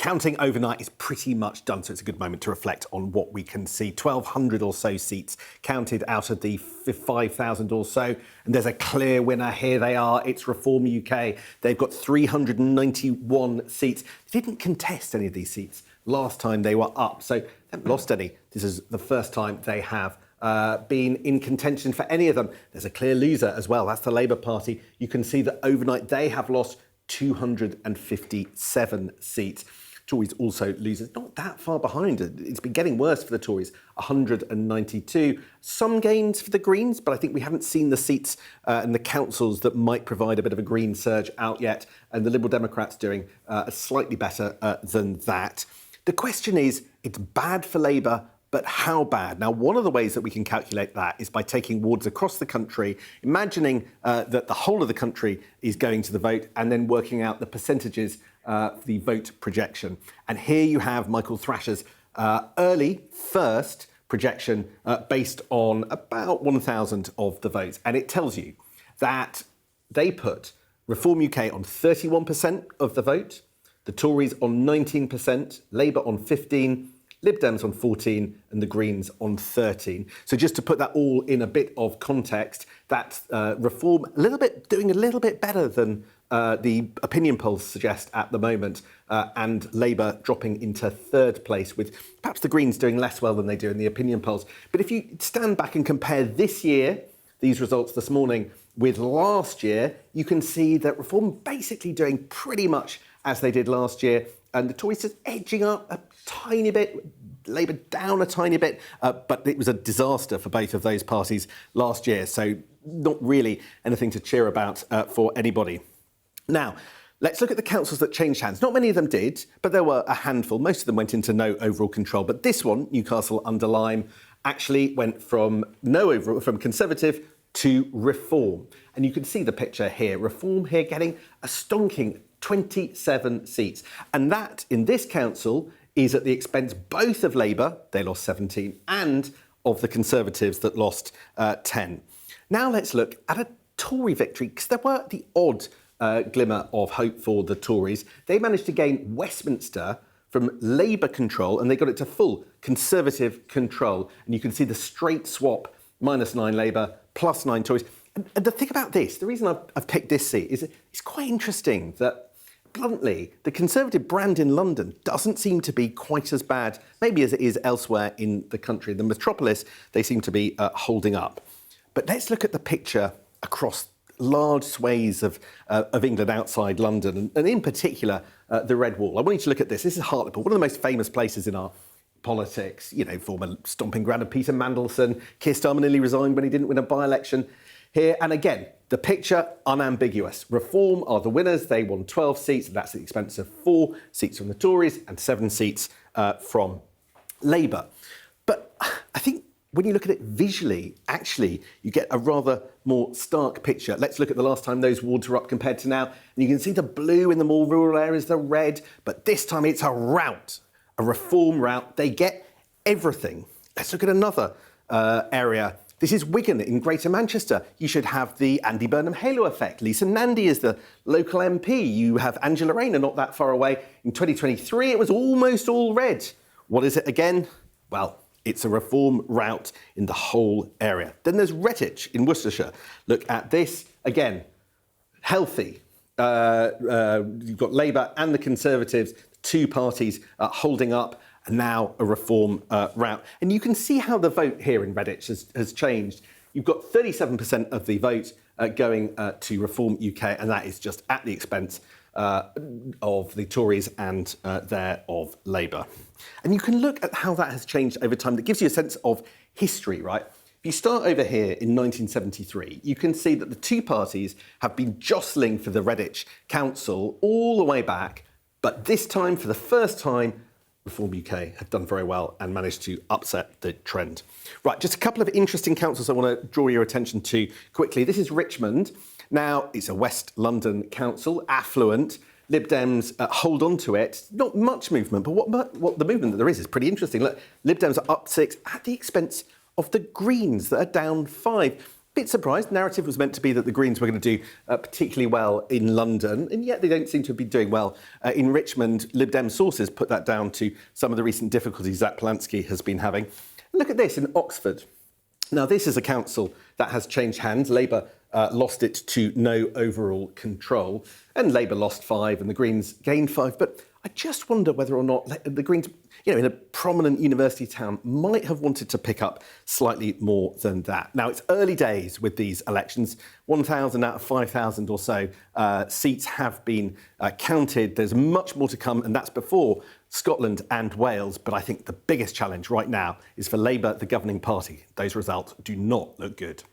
Counting overnight is pretty much done, so it's a good moment to reflect on what we can see. 1,200 or so seats counted out of the 5,000 or so, and there's a clear winner. Here they are. It's Reform UK. They've got 391 seats. They didn't contest any of these seats last time they were up, so they haven't lost any. This is the first time they have been in contention for any of them. There's a clear loser as well. That's the Labour Party. You can see that overnight they have lost 257 seats. Tories also losers, not that far behind. It's been getting worse for the Tories, 192. Some gains for the Greens, but I think we haven't seen the seats in the councils that might provide a bit of a Green surge out yet. And the Liberal Democrats doing slightly better than that. The question is, it's bad for Labour, but how bad? Now, one of the ways that we can calculate that is by taking wards across the country, imagining that the whole of the country is going to the vote, and then working out the percentages for the vote projection. And here you have Michael Thrasher's early first projection based on about 1,000 of the votes. And it tells you that they put Reform UK on 31% of the vote, the Tories on 19%, Labour on 15%, Lib Dems on 14 and the Greens on 13. So just to put that all in a bit of context, that Reform doing a little bit better than the opinion polls suggest at the moment, and Labour dropping into third place, with perhaps the Greens doing less well than they do in the opinion polls. But if you stand back and compare this year, these results this morning, with last year, you can see that Reform basically doing pretty much as they did last year, and the Tories just edging up a tiny bit, Labour down a tiny bit, but it was a disaster for both of those parties last year, so not really anything to cheer about for anybody. Now, let's look at the councils that changed hands. Not many of them did, but there were a handful. Most of them went into no overall control, but this one, Newcastle under Lyme, actually went from Conservative to Reform. And you can see the picture here. Reform here getting a stonking 27 seats. And that, in this council, is at the expense both of Labour, they lost 17, and of the Conservatives that lost 10. Now let's look at a Tory victory, because there were the odd glimmer of hope for the Tories. They managed to gain Westminster from Labour control, and they got it to full Conservative control. And you can see the straight swap, -9 Labour, +9 Tories. And the thing about this, the reason I've picked this seat is it's quite interesting that, bluntly, the Conservative brand in London doesn't seem to be quite as bad, maybe as it is elsewhere in the country. The metropolis, they seem to be holding up. But let's look at the picture across large swathes of England outside London, and in particular, the Red Wall. I want you to look at this. This is Hartlepool, one of the most famous places in our politics. You know, former stomping ground of Peter Mandelson. Keir Starmer nearly resigned when he didn't win a by-election here. And again, the picture, unambiguous. Reform are the winners. They won 12 seats, and that's at the expense of 4 seats from the Tories and 7 seats from Labour. But I think when you look at it visually, actually, you get a rather more stark picture. Let's look at the last time those wards were up compared to now. And you can see the blue in the more rural areas, the red, but this time it's a rout, a Reform rout. They get everything. Let's look at another area. This is Wigan in Greater Manchester. You should have the Andy Burnham halo effect. Lisa Nandy is the local MP. You have Angela Rayner not that far away. In 2023, it was almost all red. What is it again? Well, it's a Reform rout in the whole area. Then there's Redditch in Worcestershire. Look at this. Again, healthy. You've got Labour and the Conservatives, two parties holding up, and now a Reform rout. And you can see how the vote here in Redditch has changed. You've got 37% of the vote going to Reform UK, and that is just at the expense of the Tories and of Labour. And you can look at how that has changed over time. That gives you a sense of history, right? If you start over here in 1973, you can see that the two parties have been jostling for the Redditch Council all the way back, but this time, for the first time, Reform UK have done very well and managed to upset the trend. Right, just a couple of interesting councils I want to draw your attention to quickly. This is Richmond. Now, it's a West London council, affluent. Lib Dems hold on to it. Not much movement, but what the movement that there is pretty interesting. Look, Lib Dems are up 6 at the expense of the Greens that are down 5. bit surprised. Narrative was meant to be that the Greens were going to do particularly well in London, and yet they don't seem to be doing well in Richmond. Lib Dem sources put that down to some of the recent difficulties Zach Polanski has been having. Look at this in Oxford. Now, this is a council that has changed hands. Labour lost it to no overall control, and Labour lost 5 and the Greens gained 5. But I just wonder whether or not the Greens, in a prominent university town, might have wanted to pick up slightly more than that. Now, it's early days with these elections. 1,000 out of 5,000 or so seats have been counted. There's much more to come, and that's before Scotland and Wales. But I think the biggest challenge right now is for Labour, the governing party. Those results do not look good.